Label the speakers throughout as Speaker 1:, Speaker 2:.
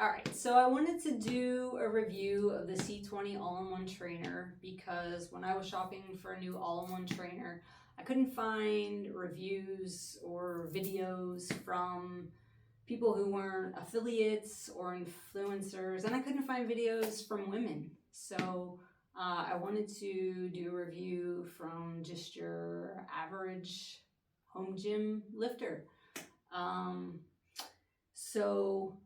Speaker 1: Alright, so I wanted to do a review of the C20 all-in-one trainer because when I was shopping for a new all-in-one trainer, I couldn't find reviews or videos from people who weren't affiliates or influencers, and I couldn't find videos from women. So I wanted to do a review from just your average home gym lifter. So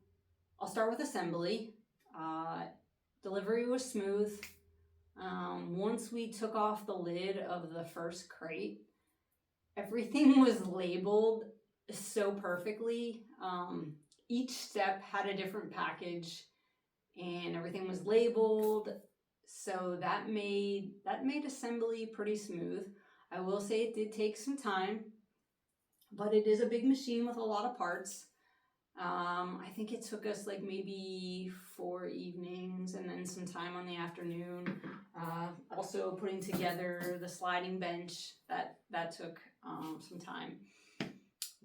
Speaker 1: I'll start with assembly. Delivery was smooth. Once we took off the lid of the first crate, everything was labeled so perfectly. Each step had a different package and everything was labeled. So that made assembly pretty smooth. I will say it did take some time, but it is a big machine with a lot of parts. I think it took us like maybe 4 evenings and then some time on the afternoon. Also putting together the sliding bench, that took some time.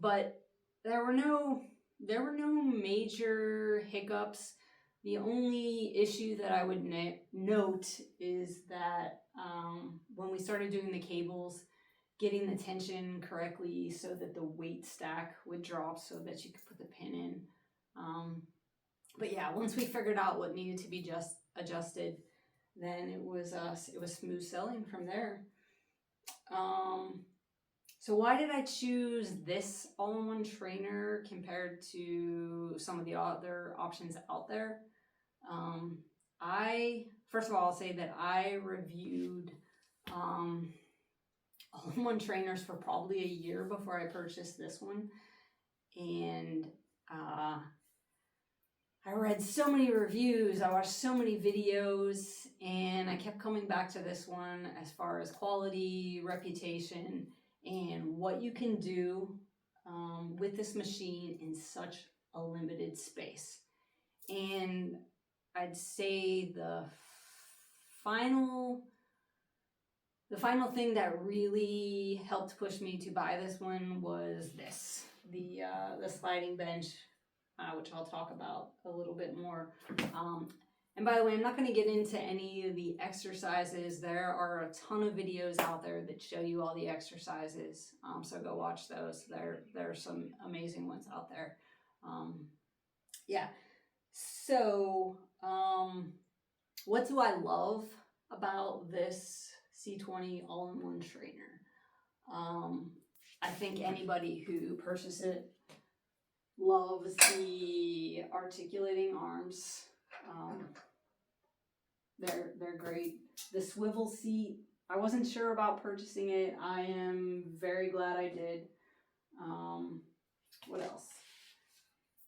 Speaker 1: But there were no major hiccups. The only issue that I would note is that when we started doing the cables, getting the tension correctly so that the weight stack would drop so that you could put the pin in. But yeah, once we figured out what needed to be just adjusted, then it was smooth sailing from there. So why did I choose this all-in-one trainer compared to some of the other options out there? First of all, I'll say that I reviewed all-in-one trainers for probably a year before I purchased this one, and I read so many reviews, I watched so many videos, and I kept coming back to this one as far as quality, reputation, and what you can do with this machine in such a limited space. And I'd say the final thing that really helped push me to buy this one was the sliding bench, which I'll talk about a little bit more. And by the way, I'm not going to get into any of the exercises. There are a ton of videos out there that show you all the exercises, so go watch those. There are some amazing ones out there. Yeah. So what do I love about this C20 all-in-one trainer? I think anybody who purchases it loves the articulating arms. They're great. The swivel seat, I wasn't sure about purchasing it. I am very glad I did. What else?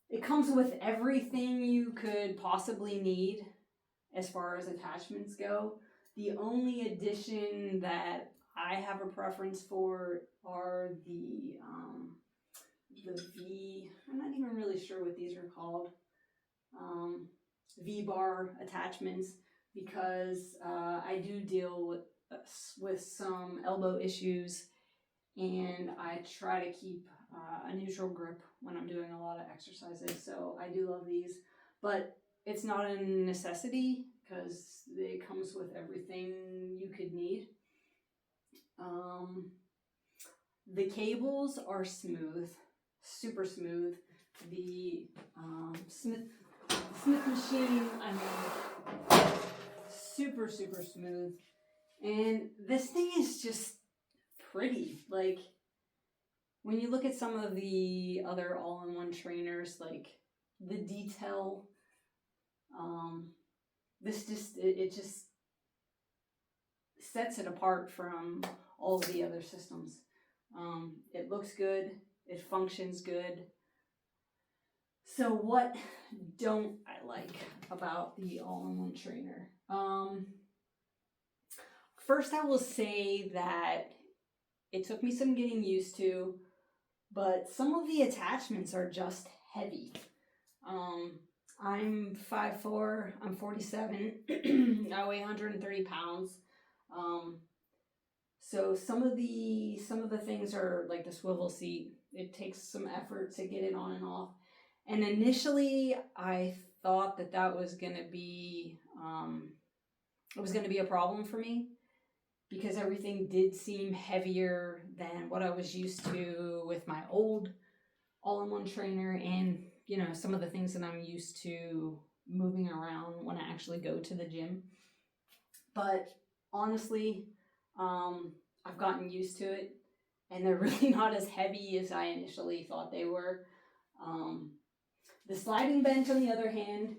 Speaker 1: It comes with everything you could possibly need as far as attachments go. The only addition that I have a preference for are the I'm not even really sure what these are called, V-bar attachments, because I do deal with some elbow issues, and I try to keep a neutral grip when I'm doing a lot of exercises. So I do love these, but it's not a necessity because it comes with everything you could need. The cables are smooth, super smooth. The Smith machine, I mean, super smooth. And this thing is just pretty. Like, when you look at some of the other all-in-one trainers, like the detail, this just sets it apart from all of the other systems. It looks good, it functions good. So what don't I like about the all-in-one trainer? First, I will say that it took me some getting used to, but some of the attachments are just heavy. I'm 5'4", I'm 47, I weigh 130 pounds. So some of the things are like the swivel seat. It takes some effort to get it on and off. And initially I thought that that was going to be it was going to be a problem for me, because everything did seem heavier than what I was used to with my old all-in-one trainer, and you know, some of the things that I'm used to moving around when I actually go to the gym. But honestly, I've gotten used to it, and they're really not as heavy as I initially thought they were. The sliding bench, on the other hand,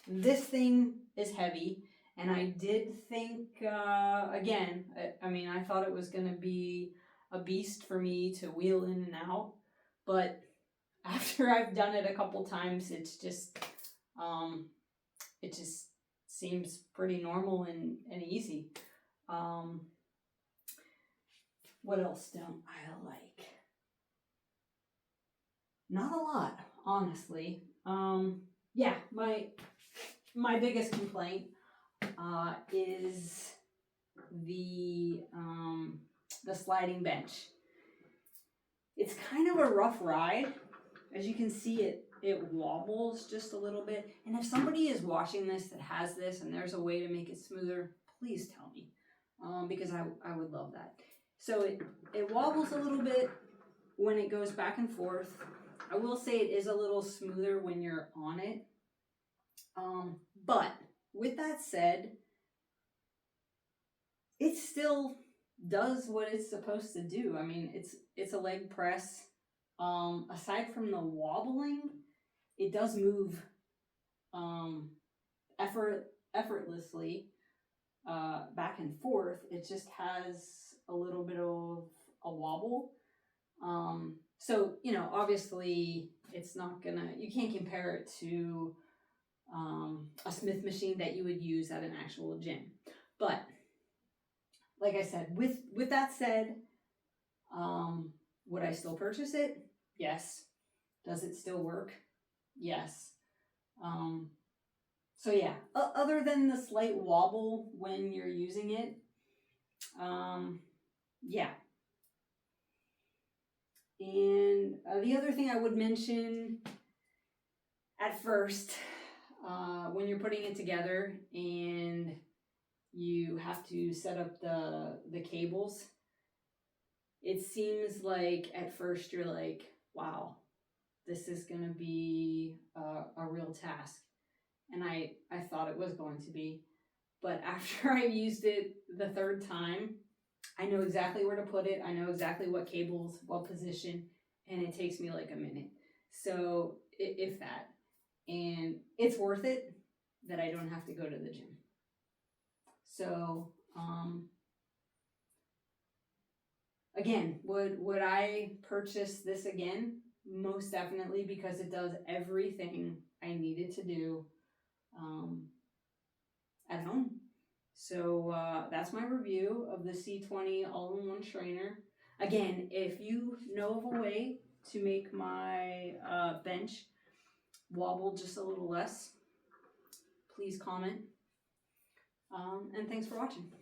Speaker 1: this thing is heavy, and I did think, again, I mean, I thought it was going to be a beast for me to wheel in and out, but after I've done it a couple times, it's just, it just seems pretty normal and easy. What else don't I like? Not a lot, honestly. Yeah, my biggest complaint is the sliding bench. It's kind of a rough ride. As you can see, it wobbles just a little bit. And if somebody is watching this that has this and there's a way to make it smoother, please tell me, because I would love that. So it wobbles a little bit when it goes back and forth. I will say it is a little smoother when you're on it. But with that said, it still does what it's supposed to do. I mean, it's a leg press. Aside from the wobbling, it does move effortlessly back and forth. It just has a little bit of a wobble. So, you know, obviously it's not gonna, you can't compare it to a Smith machine that you would use at an actual gym. But like I said, with that said, would I still purchase it? Yes. Does it still work? Yes. So yeah, other than the slight wobble when you're using it, yeah. And the other thing I would mention at first, when you're putting it together and you have to set up the cables, it seems like at first you're like, wow, this is going to be a real task. And I thought it was going to be. But after I used it the third time, I know exactly where to put it. I know exactly what cables, what position, and it takes me like a minute. So if that. And it's worth it that I don't have to go to the gym. So, again, would I purchase this again? Most definitely, because it does everything I needed to do at home. So that's my review of the C20 all-in-one trainer. Again, if you know of a way to make my bench wobble just a little less, please comment. And thanks for watching.